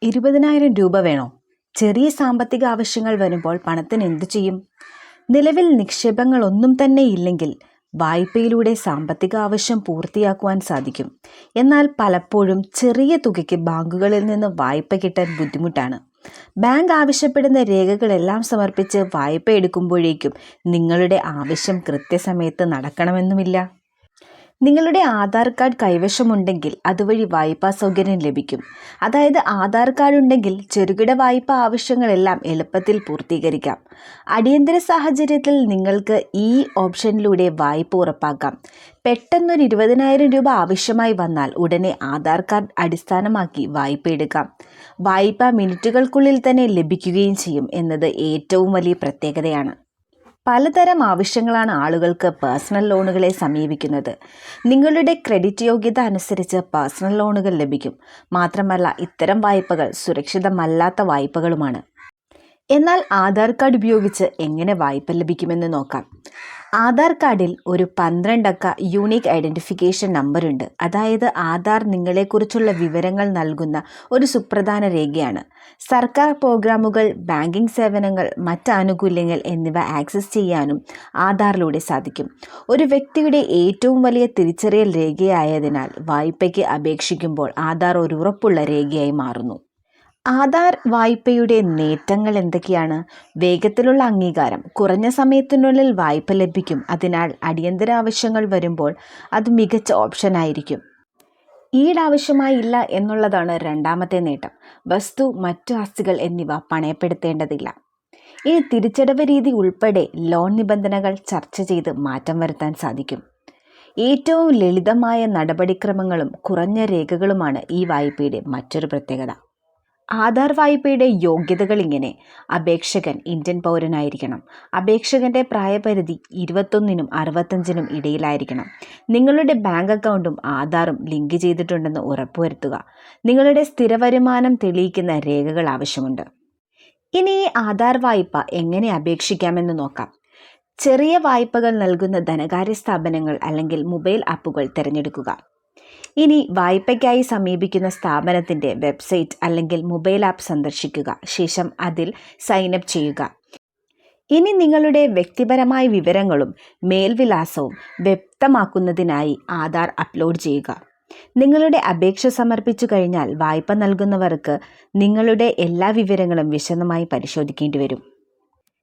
20,000 രൂപ വേണോ? ചെറിയ സാമ്പത്തിക ആവശ്യങ്ങൾ വരുമ്പോൾ പണത്തിന് എന്തു ചെയ്യും? നിലവിൽ നിക്ഷേപങ്ങളൊന്നും തന്നെ ഇല്ലെങ്കിൽ വായ്പയിലൂടെ സാമ്പത്തിക ആവശ്യം പൂർത്തിയാക്കുവാൻ സാധിക്കും. എന്നാൽ പലപ്പോഴും ചെറിയ തുകയ്ക്ക് ബാങ്കുകളിൽ നിന്ന് വായ്പ കിട്ടാൻ ബുദ്ധിമുട്ടാണ്. ബാങ്ക് ആവശ്യപ്പെടുന്ന രേഖകളെല്ലാം സമർപ്പിച്ച് വായ്പ എടുക്കുമ്പോഴേക്കും നിങ്ങളുടെ ആവശ്യം കൃത്യസമയത്ത് നടക്കണമെന്നുമില്ല. നിങ്ങളുടെ ആധാർ കാർഡ് കൈവശമുണ്ടെങ്കിൽ അതുവഴി വായ്പാ സൗകര്യം ലഭിക്കും. അതായത് ആധാർ കാർഡ് ഉണ്ടെങ്കിൽ ചെറുകിട വായ്പാ ആവശ്യങ്ങളെല്ലാം എളുപ്പത്തിൽ പൂർത്തീകരിക്കാം. അടിയന്തര സാഹചര്യത്തിൽ നിങ്ങൾക്ക് ഈ ഓപ്ഷനിലൂടെ വായ്പ ഉറപ്പാക്കാം. പെട്ടെന്നൊരു 20,000 രൂപ ആവശ്യമായി വന്നാൽ ഉടനെ ആധാർ കാർഡ് അടിസ്ഥാനമാക്കി വായ്പ എടുക്കാം. വായ്പ മിനിറ്റുകൾക്കുള്ളിൽ തന്നെ ലഭിക്കുകയും ചെയ്യും എന്നത് ഏറ്റവും വലിയ പ്രത്യേകതയാണ്. പലതരം ആവശ്യങ്ങളാണ് ആളുകൾക്ക് പേഴ്സണൽ ലോണുകളെ സമീപിക്കുന്നത്. നിങ്ങളുടെ ക്രെഡിറ്റ് യോഗ്യത അനുസരിച്ച് പേഴ്സണൽ ലോണുകൾ ലഭിക്കും. മാത്രമല്ല ഇത്തരം വായ്പകൾ സുരക്ഷിതമല്ലാത്ത വായ്പകളുമാണ്. എന്നാൽ ആധാർ കാർഡ് ഉപയോഗിച്ച് എങ്ങനെ വായ്പ ലഭിക്കുമെന്ന് നോക്കാം. ആധാർ കാർഡിൽ ഒരു 12 അക്ക യൂണിക് ഐഡൻറ്റിഫിക്കേഷൻ നമ്പറുണ്ട്. അതായത് ആധാർ നിങ്ങളെക്കുറിച്ചുള്ള വിവരങ്ങൾ നൽകുന്ന ഒരു സുപ്രധാന രേഖയാണ്. സർക്കാർ പ്രോഗ്രാമുകൾ, ബാങ്കിംഗ് സേവനങ്ങൾ, മറ്റ് ആനുകൂല്യങ്ങൾ എന്നിവ ആക്സസ് ചെയ്യാനും ആധാറിലൂടെ സാധിക്കും. ഒരു വ്യക്തിയുടെ ഏറ്റവും വലിയ തിരിച്ചറിയൽ രേഖയായതിനാൽ വായ്പയ്ക്ക് അപേക്ഷിക്കുമ്പോൾ ആധാർ ഒരു ഉറപ്പുള്ള രേഖയായി മാറുന്നു. ആധാർ വായ്പയുടെ നേട്ടങ്ങൾ എന്തൊക്കെയാണ്? വേഗത്തിലുള്ള അംഗീകാരം. കുറഞ്ഞ സമയത്തിനുള്ളിൽ വായ്പ ലഭിക്കും. അതിനാൽ അടിയന്തര ആവശ്യങ്ങൾ വരുമ്പോൾ അത് മികച്ച ഓപ്ഷനായിരിക്കും. ഈടാവശ്യമായില്ല എന്നുള്ളതാണ് രണ്ടാമത്തെ നേട്ടം. വസ്തു, മറ്റു ആസ്തികൾ എന്നിവ പണയപ്പെടുത്തേണ്ടതില്ല. ഇനി തിരിച്ചടവ് രീതി ഉൾപ്പെടെ ലോൺ നിബന്ധനകൾ ചർച്ച ചെയ്ത് മാറ്റം വരുത്താൻ സാധിക്കും. ഏറ്റവും ലളിതമായ നടപടിക്രമങ്ങളും കുറഞ്ഞ രേഖകളുമാണ് ഈ വായ്പയുടെ മറ്റൊരു പ്രത്യേകത. ആധാർ വായ്പയുടെ യോഗ്യതകൾ ഇങ്ങനെ. അപേക്ഷകൻ ഇന്ത്യൻ പൗരനായിരിക്കണം. അപേക്ഷകന്റെ പ്രായപരിധി 21-നും 65-നും ഇടയിലായിരിക്കണം. നിങ്ങളുടെ ബാങ്ക് അക്കൗണ്ടും ആധാറും ലിങ്ക് ചെയ്തിട്ടുണ്ടെന്ന് ഉറപ്പുവരുത്തുക. നിങ്ങളുടെ സ്ഥിര വരുമാനം തെളിയിക്കുന്ന രേഖകൾ ആവശ്യമുണ്ട്. ഇനി ഈ ആധാർ വായ്പ എങ്ങനെ അപേക്ഷിക്കാമെന്ന് നോക്കാം. ചെറിയ വായ്പകൾ നൽകുന്ന ധനകാര്യ സ്ഥാപനങ്ങൾ അല്ലെങ്കിൽ മൊബൈൽ ആപ്പുകൾ തിരഞ്ഞെടുക്കുക. ഇനി വായ്പയ്ക്കായി സമീപിക്കുന്ന സ്ഥാപനത്തിൻ്റെ വെബ്സൈറ്റ് അല്ലെങ്കിൽ മൊബൈൽ ആപ്പ് സന്ദർശിക്കുക. ശേഷം അതിൽ സൈനപ്പ് ചെയ്യുക. ഇനി നിങ്ങളുടെ വ്യക്തിപരമായ വിവരങ്ങളും മേൽവിലാസവും വ്യക്തമാക്കുന്നതിനായി ആധാർ അപ്ലോഡ് ചെയ്യുക. നിങ്ങളുടെ അപേക്ഷ സമർപ്പിച്ചു കഴിഞ്ഞാൽ വായ്പ നൽകുന്നവർക്ക് നിങ്ങളുടെ എല്ലാ വിവരങ്ങളും വിശദമായി പരിശോധിക്കേണ്ടി വരും.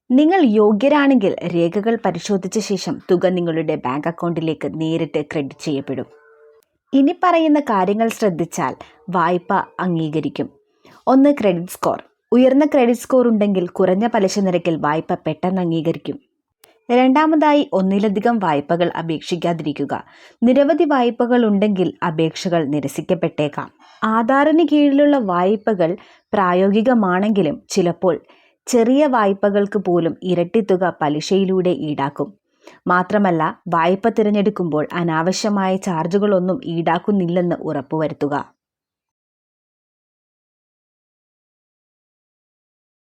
നിങ്ങൾ യോഗ്യരാണെങ്കിൽ രേഖകൾ പരിശോധിച്ച ശേഷം തുക നിങ്ങളുടെ ബാങ്ക് അക്കൗണ്ടിലേക്ക് നേരിട്ട് ക്രെഡിറ്റ് ചെയ്യപ്പെടും. ഇനി പറയുന്ന കാര്യങ്ങൾ ശ്രദ്ധിച്ചാൽ വായ്പ അംഗീകരിക്കും. 1. Credit score. ഉയർന്ന ക്രെഡിറ്റ് സ്കോർ ഉണ്ടെങ്കിൽ കുറഞ്ഞ പലിശ നിരക്കിൽ വായ്പ പെട്ടെന്ന് അംഗീകരിക്കും. രണ്ടാമതായി, ഒന്നിലധികം വായ്പകൾ അപേക്ഷിക്കാതിരിക്കുക. നിരവധി വായ്പകൾ ഉണ്ടെങ്കിൽ അപേക്ഷകൾ നിരസിക്കപ്പെട്ടേക്കാം. ആധാറിന് കീഴിലുള്ള വായ്പകൾ പ്രായോഗികമാണെങ്കിലും ചിലപ്പോൾ ചെറിയ വായ്പകൾക്ക് പോലും ഇരട്ടി തുക പലിശയിലൂടെ ഈടാക്കും. മാത്രമല്ല വായ്പ തിരഞ്ഞെടുക്കുമ്പോൾ അനാവശ്യമായ ചാർജുകളൊന്നും ഈടാക്കുന്നില്ലെന്ന് ഉറപ്പുവരുത്തുക.